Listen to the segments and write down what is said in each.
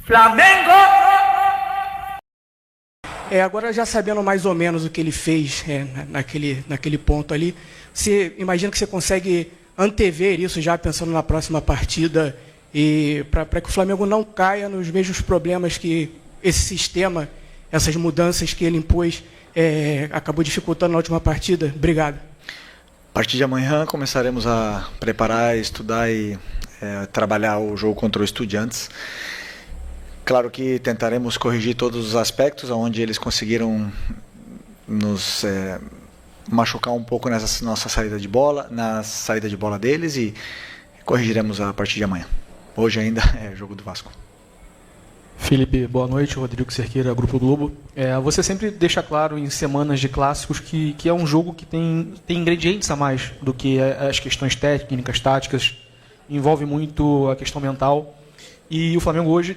Flamengo! Agora já sabendo mais ou menos o que ele fez naquele ponto ali, você imagina que você consegue antever isso já pensando na próxima partida e para que o Flamengo não caia nos mesmos problemas que esse sistema, essas mudanças que ele impôs, acabou dificultando na última partida? Obrigado. A partir de amanhã começaremos a preparar, estudar e trabalhar o jogo contra o Estudiantes. Claro que tentaremos corrigir todos os aspectos onde eles conseguiram nos machucar um pouco nessa nossa saída de bola, na saída de bola deles, e corrigiremos a partir de amanhã. Hoje ainda é jogo do Vasco. Felipe, boa noite. Rodrigo Cerqueira, Grupo Globo. Você sempre deixa claro em semanas de clássicos que é um jogo que tem ingredientes a mais do que as questões técnicas, táticas. Envolve muito a questão mental. E o Flamengo hoje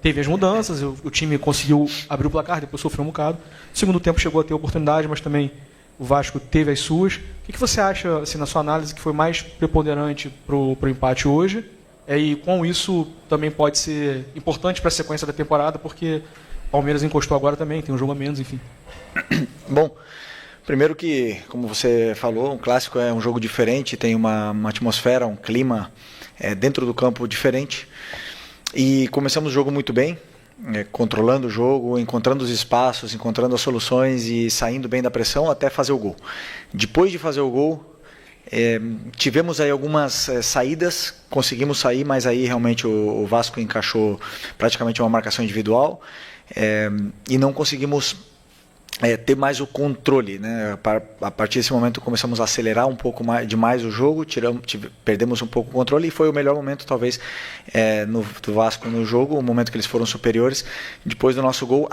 teve as mudanças, o time conseguiu abrir o placar, depois sofreu um bocado. No segundo tempo chegou a ter oportunidade, mas também o Vasco teve as suas. O que você acha, assim, na sua análise, que foi mais preponderante para o empate hoje? E com isso também pode ser importante para a sequência da temporada, porque o Palmeiras encostou agora também, tem um jogo a menos, enfim. Bom, primeiro que, como você falou, um clássico é um jogo diferente, tem uma atmosfera, um clima dentro do campo diferente. E começamos o jogo muito bem, controlando o jogo, encontrando os espaços, encontrando as soluções e saindo bem da pressão até fazer o gol. Depois de fazer o gol, tivemos aí algumas saídas, conseguimos sair, mas aí realmente o Vasco encaixou praticamente uma marcação individual e não conseguimos ter mais o controle, né? A partir desse momento começamos a acelerar um pouco demais o jogo, perdemos um pouco o controle e foi o melhor momento talvez do Vasco no jogo, o momento que eles foram superiores, depois do nosso gol,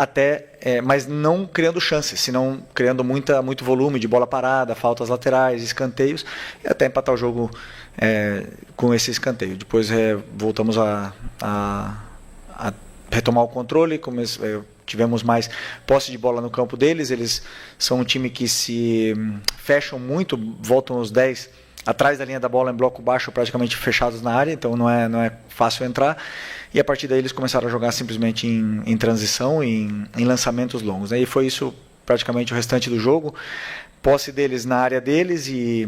mas não criando chances, senão criando muito volume de bola parada, faltas laterais, escanteios, e até empatar o jogo com esse escanteio. Depois voltamos a retomar o controle, tivemos mais posse de bola no campo deles. Eles são um time que se fecham muito, voltam os 10 atrás da linha da bola em bloco baixo, praticamente fechados na área, então não é fácil entrar. E a partir daí eles começaram a jogar simplesmente em transição, em lançamentos longos, né? E foi isso praticamente o restante do jogo. Posse deles na área deles e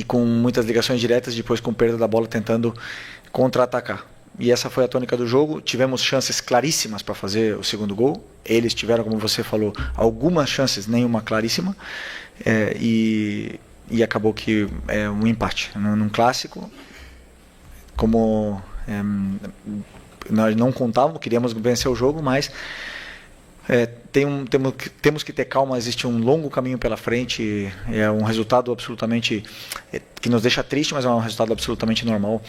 com muitas ligações diretas, depois com perda da bola tentando contra-atacar. E essa foi a tônica do jogo. Tivemos chances claríssimas para fazer o segundo gol. Eles tiveram, como você falou, algumas chances, nenhuma claríssima. E acabou que é um empate. Num clássico, como nós não contávamos, queríamos vencer o jogo, mas temos que ter calma, existe um longo caminho pela frente, é um resultado absolutamente que nos deixa triste, mas é um resultado absolutamente normal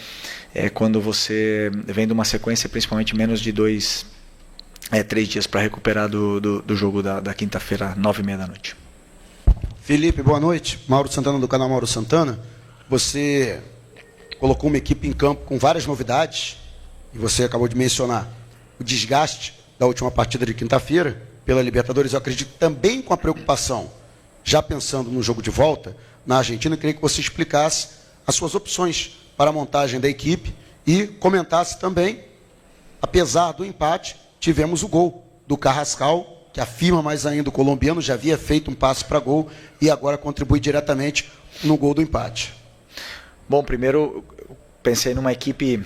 quando você vem de uma sequência, principalmente menos de 3 dias para recuperar do jogo da quinta-feira, 9h30 da noite. Felipe, boa noite. Mauro Santana, do canal Mauro Santana. Você colocou uma equipe em campo com várias novidades, e você acabou de mencionar o desgaste da última partida de quinta-feira pela Libertadores. Eu acredito também com a preocupação, já pensando no jogo de volta na Argentina. Eu queria que você explicasse as suas opções para a montagem da equipe e comentasse também, apesar do empate, tivemos o gol do Carrascal, que afirma mais ainda o colombiano, já havia feito um passe para gol e agora contribui diretamente no gol do empate. Bom, primeiro pensei numa equipe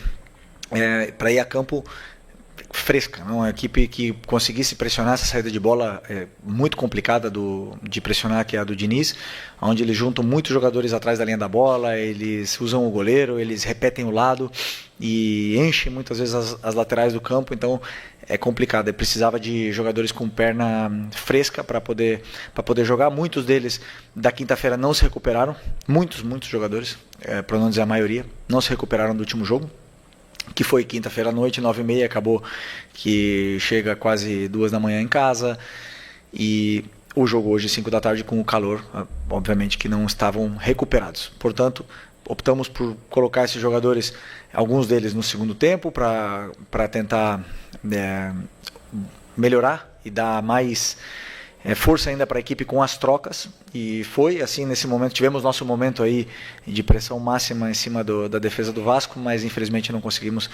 para ir a campo fresca, uma equipe que conseguisse pressionar essa saída de bola muito complicada de pressionar, que é a do Diniz, onde eles juntam muitos jogadores atrás da linha da bola, eles usam o goleiro, eles repetem o lado e enchem muitas vezes as laterais do campo, então é complicado. Ele precisava de jogadores com perna fresca para poder jogar. Muitos deles da quinta-feira não se recuperaram, muitos jogadores, para não dizer a maioria, não se recuperaram do último jogo, que foi quinta-feira à noite, 9h30, acabou que chega quase 2 da manhã em casa, e o jogo hoje, 5 da tarde, com o calor, obviamente que não estavam recuperados. Portanto, optamos por colocar esses jogadores, alguns deles no segundo tempo, para tentar melhorar e dar mais força ainda para a equipe com as trocas, e foi assim nesse momento. Tivemos nosso momento aí de pressão máxima em cima da defesa do Vasco, mas infelizmente não conseguimos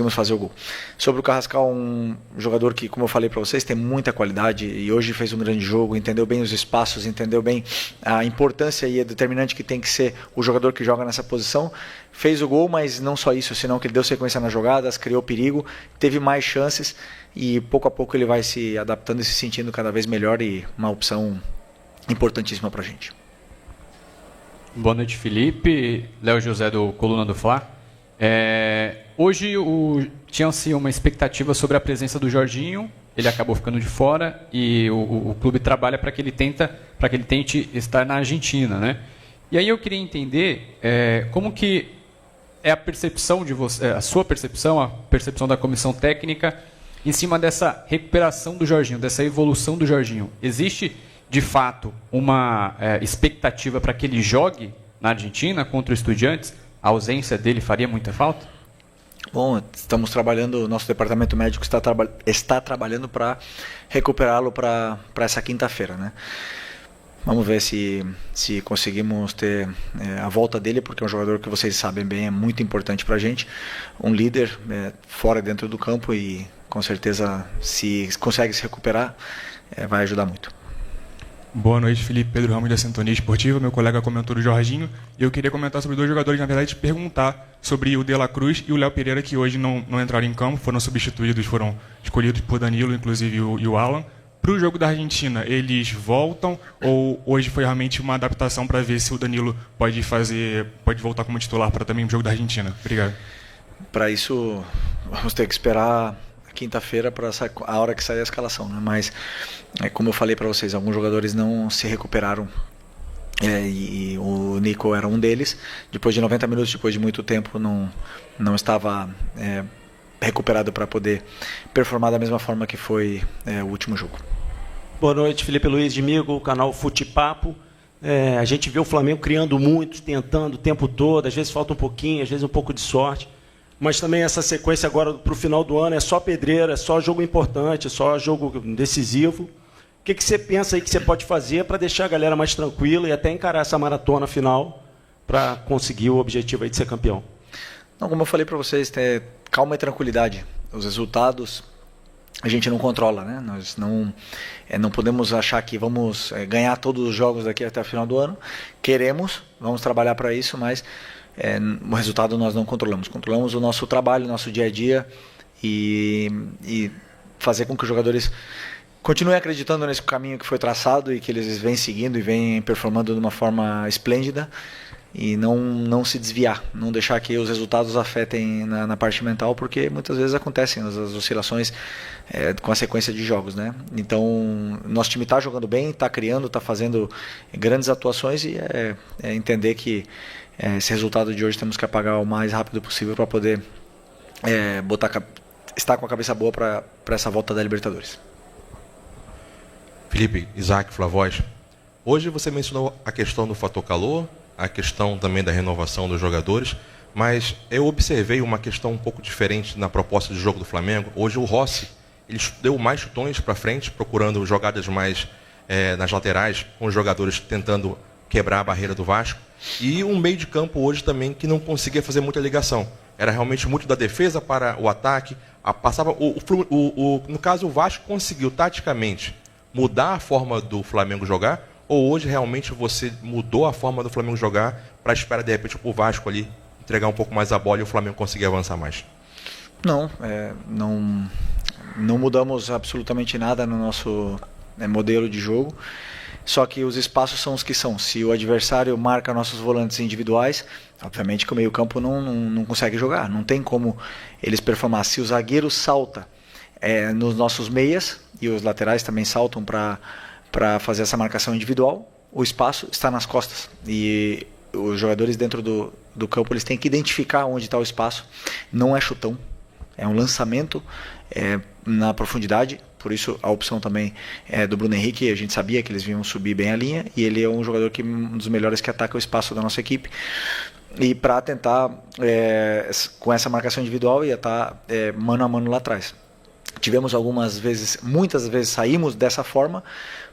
fazer o gol. Sobre o Carrascal, um jogador que, como eu falei para vocês, tem muita qualidade e hoje fez um grande jogo, entendeu bem os espaços, entendeu bem a importância e a determinante que tem que ser o jogador que joga nessa posição. Fez o gol, mas não só isso, senão que ele deu sequência nas jogadas, criou perigo, teve mais chances e pouco a pouco ele vai se adaptando e se sentindo cada vez melhor, e uma opção importantíssima para a gente. Boa noite, Felipe. Léo José, do Coluna do Fla. Hoje tinha-se uma expectativa sobre a presença do Jorginho. Ele acabou ficando de fora e o clube trabalha para que ele tente estar na Argentina, né? E aí eu queria entender como que é a percepção de você, a sua percepção, a percepção da comissão técnica em cima dessa recuperação do Jorginho, dessa evolução do Jorginho. Existe de fato uma expectativa para que ele jogue na Argentina contra o Estudiantes? A ausência dele faria muita falta? Bom, estamos trabalhando, nosso departamento médico está trabalhando para recuperá-lo para essa quinta-feira, né? Vamos ver se conseguimos ter a volta dele, porque é um jogador que vocês sabem bem, é muito importante para a gente, um líder fora e dentro do campo, e com certeza se consegue se recuperar, vai ajudar muito. Boa noite, Felipe. Pedro Ramos, da Sintonia Esportiva. Meu colega comentou do Jorginho. E eu queria comentar sobre dois jogadores, na verdade, perguntar sobre o De La Cruz e o Léo Pereira, que hoje não entraram em campo, foram substituídos, foram escolhidos por Danilo, inclusive e o Alan. Para o jogo da Argentina, eles voltam ou hoje foi realmente uma adaptação para ver se o Danilo pode voltar como titular para também o jogo da Argentina? Obrigado. Para isso, vamos ter que esperar quinta-feira para a hora que sair a escalação, né? Mas como eu falei para vocês, alguns jogadores não se recuperaram, e o Nico era um deles. Depois de 90 minutos, depois de muito tempo, não estava recuperado para poder performar da mesma forma que foi o último jogo. Boa noite, Felipe Luiz de Migo, canal Futepapo. A gente vê o Flamengo criando muito, tentando o tempo todo, às vezes falta um pouquinho, às vezes um pouco de sorte. Mas também essa sequência agora para o final do ano é só pedreira, é só jogo importante, é só jogo decisivo. O que você pensa aí que você pode fazer para deixar a galera mais tranquila e até encarar essa maratona final para conseguir o objetivo aí de ser campeão? Não, como eu falei para vocês, calma e tranquilidade. Os resultados a gente não controla, né? Nós não podemos achar que vamos ganhar todos os jogos daqui até o final do ano. Queremos, vamos trabalhar para isso, mas o resultado nós não controlamos. Controlamos o nosso trabalho, o nosso dia a dia e fazer com que os jogadores continuem acreditando nesse caminho que foi traçado e que eles vêm seguindo e vêm performando de uma forma esplêndida, e não se desviar, não deixar que os resultados afetem na parte mental, porque muitas vezes acontecem as oscilações com a sequência de jogos, né? Então, nosso time está jogando bem, está criando, está fazendo grandes atuações, e entender que esse resultado de hoje temos que apagar o mais rápido possível para poder estar com a cabeça boa para essa volta da Libertadores. Felipe, Isaac, Flavoz, hoje você mencionou a questão do fator calor, a questão também da renovação dos jogadores, mas eu observei uma questão um pouco diferente na proposta de jogo do Flamengo. Hoje o Rossi, ele deu mais chutões para frente, procurando jogadas mais nas laterais, com os jogadores tentando quebrar a barreira do Vasco, e um meio de campo hoje também que não conseguia fazer muita ligação. Era realmente muito da defesa para o ataque. No caso, o Vasco conseguiu taticamente mudar a forma do Flamengo jogar, ou hoje realmente você mudou a forma do Flamengo jogar para esperar de repente o Vasco ali entregar um pouco mais a bola e o Flamengo conseguir avançar mais? Não mudamos absolutamente nada no nosso modelo de jogo. Só que os espaços são os que são. Se o adversário marca nossos volantes individuais, obviamente que o meio-campo não consegue jogar. Não tem como eles performar. Se o zagueiro salta nos nossos meias, e os laterais também saltam para fazer essa marcação individual, o espaço está nas costas. E os jogadores dentro do campo, eles têm que identificar onde está o espaço. Não é chutão, é um lançamento na profundidade. Por isso a opção também do Bruno Henrique. A gente sabia que eles vinham subir bem a linha, e ele é um jogador um dos melhores que ataca o espaço da nossa equipe. E para tentar, com essa marcação individual, ia estar mano a mano lá atrás. tivemos muitas vezes saímos dessa forma,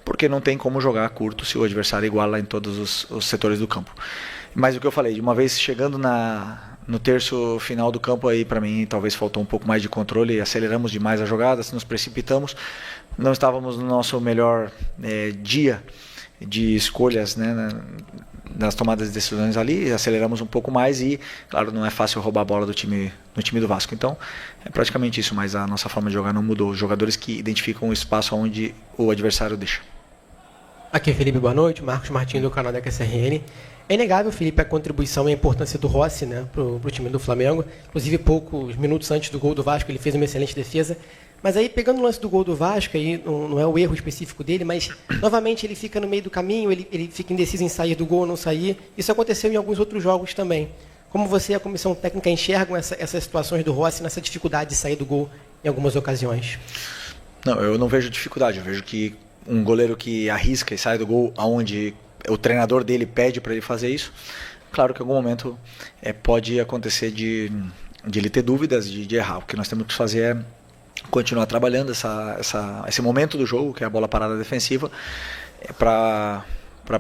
porque não tem como jogar curto se o adversário iguala em todos os setores do campo. Mas o que eu falei, de uma vez chegando no terço final do campo, aí para mim talvez faltou um pouco mais de controle, aceleramos demais a jogada, nos precipitamos, não estávamos no nosso melhor dia de escolhas, né, nas tomadas de decisões ali, aceleramos um pouco mais e, claro, não é fácil roubar a bola no time do Vasco. Então, é praticamente isso, mas a nossa forma de jogar não mudou. Os jogadores que identificam o espaço onde o adversário deixa. Aqui é Felipe, boa noite. Marcos Martins, do canal da QSRN. É inegável, Felipe, a contribuição e a importância do Rossi, né, para o time do Flamengo. Inclusive, poucos minutos antes do gol do Vasco, ele fez uma excelente defesa. Mas aí, pegando o lance do gol do Vasco, aí não é o erro específico dele, mas, novamente, ele fica no meio do caminho, ele fica indeciso em sair do gol ou não sair. Isso aconteceu em alguns outros jogos também. Como você e a comissão técnica enxergam essas situações do Rossi nessa dificuldade de sair do gol em algumas ocasiões? Não, eu não vejo dificuldade. Eu vejo que um goleiro que arrisca e sai do gol aonde o treinador dele pede para ele fazer isso, claro que em algum momento pode acontecer de ele ter dúvidas, de errar. O que nós temos que fazer é continuar trabalhando esse momento do jogo, que é a bola parada defensiva, para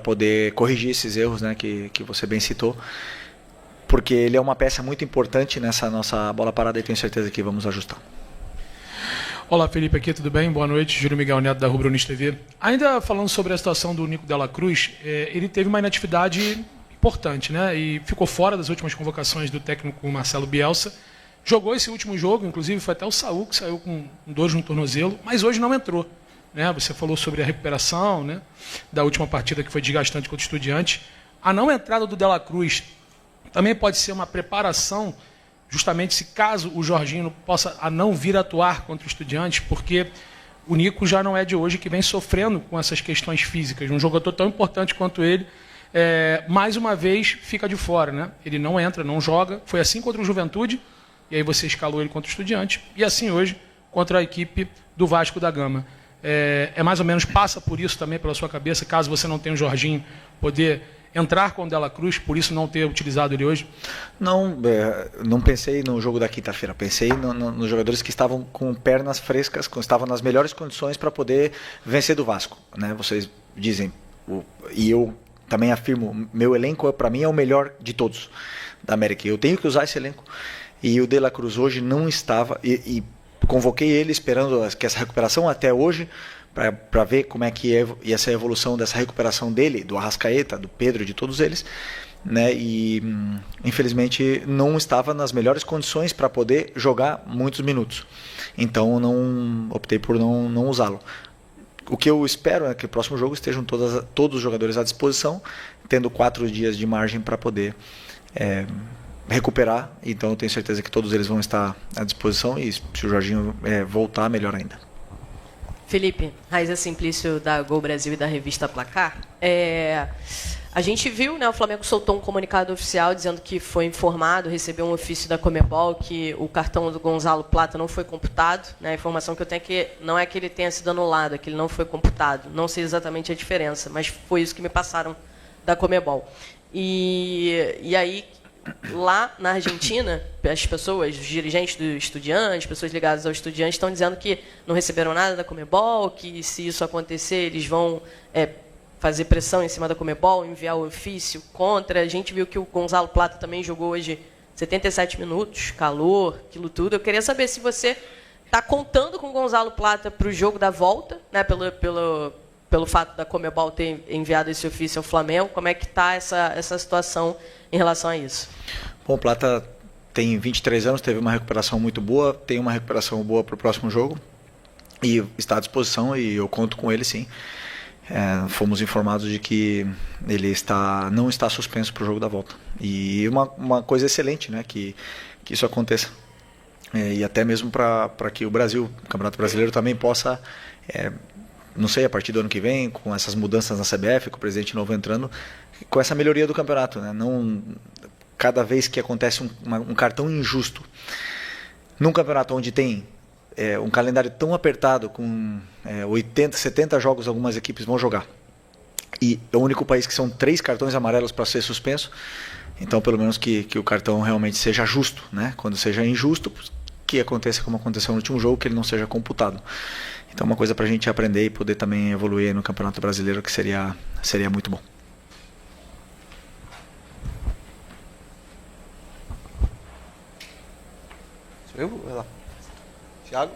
poder corrigir esses erros, né, que você bem citou, porque ele é uma peça muito importante nessa nossa bola parada e tenho certeza que vamos ajustar. Olá, Felipe, aqui, tudo bem? Boa noite, Júlio Miguel Neto, da Rubro News TV. Ainda falando sobre a situação do Nico Dela Cruz, ele teve uma inatividade importante, né, e ficou fora das últimas convocações do técnico Marcelo Bielsa. Jogou esse último jogo, inclusive foi até o Saúl que saiu com dor no tornozelo, mas hoje não entrou, né? Você falou sobre a recuperação, né, da última partida que foi desgastante contra o Estudiantes. A não entrada do Dela Cruz também pode ser uma preparação, justamente se caso o Jorginho possa não vir atuar contra o Estudiantes, porque o Nico já não é de hoje que vem sofrendo com essas questões físicas. Um jogador tão importante quanto ele, mais uma vez, fica de fora, né? Ele não entra, não joga. Foi assim contra o Juventude, e aí você escalou ele contra o Estudiantes, e assim hoje contra a equipe do Vasco da Gama. Mais ou menos, passa por isso também pela sua cabeça, caso você não tenha o Jorginho, poder entrar com o Dela Cruz, por isso não ter utilizado ele hoje? Não pensei no jogo da quinta-feira, pensei nos jogadores que estavam com pernas frescas, estavam nas melhores condições para poder vencer do Vasco, né? Vocês dizem, e eu também afirmo, meu elenco para mim é o melhor de todos da América, eu tenho que usar esse elenco. E o Dela Cruz hoje não estava, e convoquei ele esperando que essa recuperação até hoje, para ver como é que ia ser a evolução dessa recuperação dele, do Arrascaeta, do Pedro, de todos eles, né? E infelizmente não estava nas melhores condições para poder jogar muitos minutos. Então optei por não usá-lo. O que eu espero é que o próximo jogo estejam todos os jogadores à disposição, tendo 4 dias de margem para poder recuperar, então eu tenho certeza que todos eles vão estar à disposição e se o Jorginho voltar, melhor ainda. Felipe, Raiza Simplício da Gol Brasil e da revista Placar. A gente viu, né, o Flamengo soltou um comunicado oficial dizendo que foi informado, recebeu um ofício da Conmebol que o cartão do Gonzalo Plata não foi computado, né? A informação que eu tenho é que não é que ele tenha sido anulado, é que ele não foi computado. Não sei exatamente a diferença, mas foi isso que me passaram da Conmebol. E aí, lá na Argentina, as pessoas, os dirigentes do Estudiantes, pessoas ligadas ao Estudiantes, estão dizendo que não receberam nada da Conmebol, que se isso acontecer, eles vão fazer pressão em cima da Conmebol, enviar o ofício contra. A gente viu que o Gonzalo Plata também jogou hoje 77 minutos, calor, aquilo tudo. Eu queria saber se você está contando com o Gonzalo Plata para o jogo da volta, né, pelo fato da Conmebol ter enviado esse ofício ao Flamengo. Como é que está essa situação em relação a isso? Bom, o Plata tem 23 anos, teve uma recuperação muito boa, tem uma recuperação boa para o próximo jogo e está à disposição e eu conto com ele sim. Fomos informados de que ele não está suspenso para o jogo da volta. E uma coisa excelente, né, que isso aconteça. E até mesmo para que o Campeonato Brasileiro também possa, não sei, a partir do ano que vem, com essas mudanças na CBF, com o presidente novo entrando, com essa melhoria do campeonato, né? Não, cada vez que acontece um cartão injusto, num campeonato onde tem um calendário tão apertado, com 80, 70 jogos algumas equipes vão jogar, e é o único país que são 3 cartões amarelos para ser suspenso, então pelo menos que o cartão realmente seja justo, né? Quando seja injusto, que aconteça como aconteceu no último jogo, que ele não seja computado. Então uma coisa para a gente aprender e poder também evoluir no Campeonato Brasileiro, que seria muito bom. Sou eu? Vai lá. Thiago?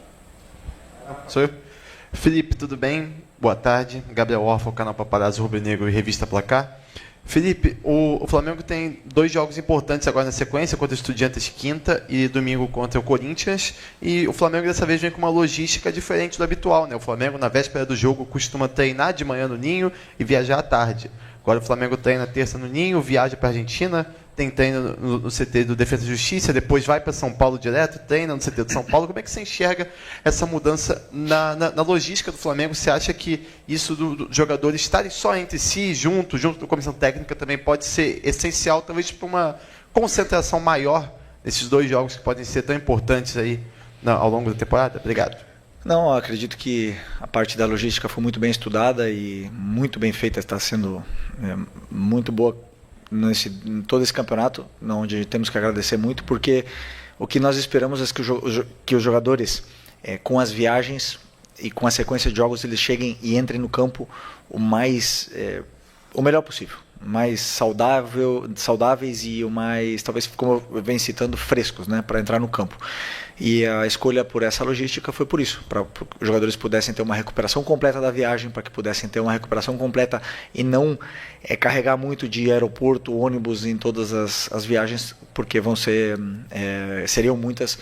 Sou eu. Felipe, tudo bem? Boa tarde. Gabriel Orfa, canal Paparazzo Rubro Negro e Revista Placar. Felipe, o Flamengo tem 2 jogos importantes agora na sequência, contra o Estudiantes quinta e domingo contra o Corinthians. E o Flamengo dessa vez vem com uma logística diferente do habitual, né? O Flamengo, na véspera do jogo, costuma treinar de manhã no Ninho e viajar à tarde. Agora o Flamengo treina terça no Ninho, viaja para a Argentina, tem treino no CT do Defesa e Justiça, depois vai para São Paulo direto, treina no CT de São Paulo. Como é que você enxerga essa mudança na logística do Flamengo? Você acha que isso dos jogadores estarem só entre si, junto com a comissão técnica, também pode ser essencial, talvez para uma concentração maior nesses 2 jogos que podem ser tão importantes aí ao longo da temporada? Obrigado. Não, acredito que a parte da logística foi muito bem estudada e muito bem feita, está sendo muito boa em todo esse campeonato, onde temos que agradecer muito, porque o que nós esperamos é que os jogadores, com as viagens e com a sequência de jogos, eles cheguem e entrem no campo o melhor possível, mais saudáveis e o mais, talvez, como eu venho citando, frescos, né, para entrar no campo. E a escolha por essa logística foi por isso, para que os jogadores pudessem ter uma recuperação completa da viagem, para que pudessem ter uma recuperação completa e não carregar muito de aeroporto, ônibus em todas as viagens, porque seriam muitas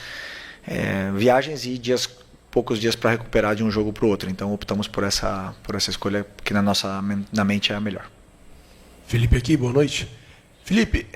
viagens e poucos dias para recuperar de um jogo para o outro. Então optamos por essa escolha que na mente é a melhor. Felipe aqui, boa noite. Felipe,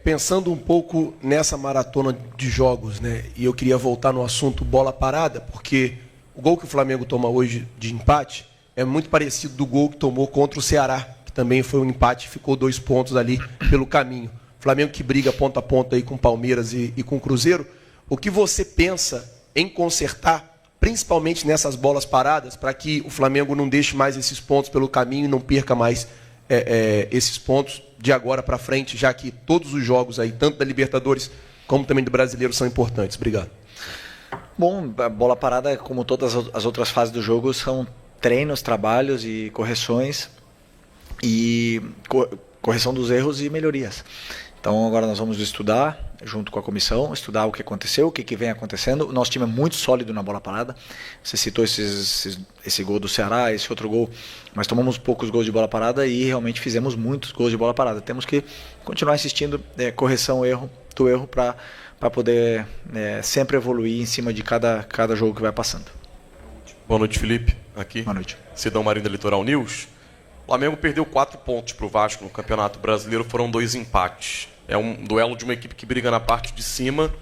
pensando um pouco nessa maratona de jogos, né, e eu queria voltar no assunto bola parada, porque o gol que o Flamengo toma hoje de empate é muito parecido do gol que tomou contra o Ceará, que também foi um empate, ficou 2 pontos ali pelo caminho. Flamengo que briga ponto a ponto aí com Palmeiras e com Cruzeiro. O que você pensa em consertar, principalmente nessas bolas paradas, para que o Flamengo não deixe mais esses pontos pelo caminho e não perca mais esses pontos de agora para frente, já que todos os jogos aí, tanto da Libertadores como também do Brasileiro, são importantes. Obrigado. Bom, a bola parada, como todas as outras fases do jogo, são treinos, trabalhos e correções e correção dos erros e melhorias. Então agora nós vamos estudar, junto com a comissão, estudar o que aconteceu, o que vem acontecendo. O nosso time é muito sólido na bola parada. Você citou esse gol do Ceará, esse outro gol, mas tomamos poucos gols de bola parada e realmente fizemos muitos gols de bola parada. Temos que continuar insistindo, correção do erro para poder sempre evoluir em cima de cada jogo que vai passando. Boa noite, Felipe. Aqui. Boa noite. Cidão Marinho da Litoral News. O Flamengo perdeu 4 pontos para o Vasco no Campeonato Brasileiro, foram 2 empates. É um duelo de uma equipe que briga na parte de cima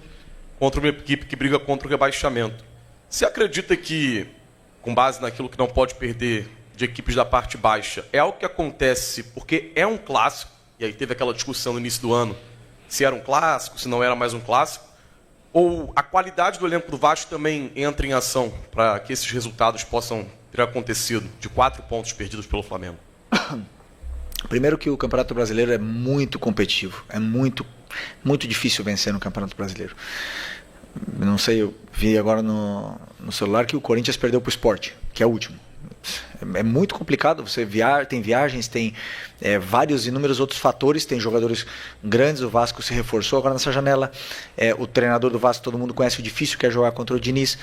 contra uma equipe que briga contra o rebaixamento. Você acredita que, com base naquilo que não pode perder de equipes da parte baixa, é algo que acontece porque é um clássico, e aí teve aquela discussão no início do ano, se era um clássico, se não era mais um clássico, ou a qualidade do elenco do Vasco também entra em ação para que esses resultados possam ter acontecido, de 4 pontos perdidos pelo Flamengo? Primeiro que o Campeonato Brasileiro é muito competitivo, é muito difícil vencer no Campeonato Brasileiro. Não sei, eu vi agora no celular que o Corinthians perdeu para o Sport, que é o último. É muito complicado, tem viagens, tem vários inúmeros outros fatores, tem jogadores grandes, o Vasco se reforçou agora nessa janela, o treinador do Vasco todo mundo conhece o difícil que é jogar contra o Diniz,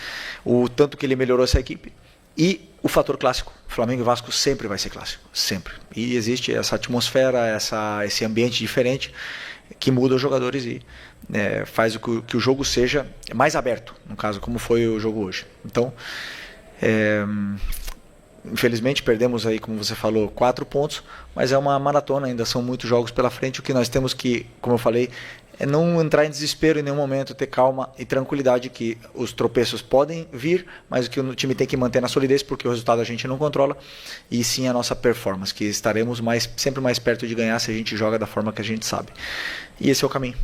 o tanto que ele melhorou essa equipe. E o fator clássico, Flamengo e Vasco sempre vai ser clássico, sempre. E existe essa atmosfera, esse ambiente diferente que muda os jogadores e faz que o jogo seja mais aberto, no caso, como foi o jogo hoje. Então, infelizmente perdemos aí, como você falou, 4 pontos, mas é uma maratona, ainda são muitos jogos pela frente. O que nós temos que, como eu falei, é não entrar em desespero em nenhum momento, ter calma e tranquilidade, que os tropeços podem vir, mas o que o time tem que manter na solidez, porque o resultado a gente não controla, e sim a nossa performance, que estaremos sempre mais perto de ganhar se a gente joga da forma que a gente sabe. E esse é o caminho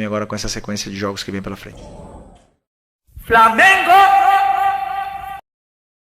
agora com essa sequência de jogos que vem pela frente. Flamengo!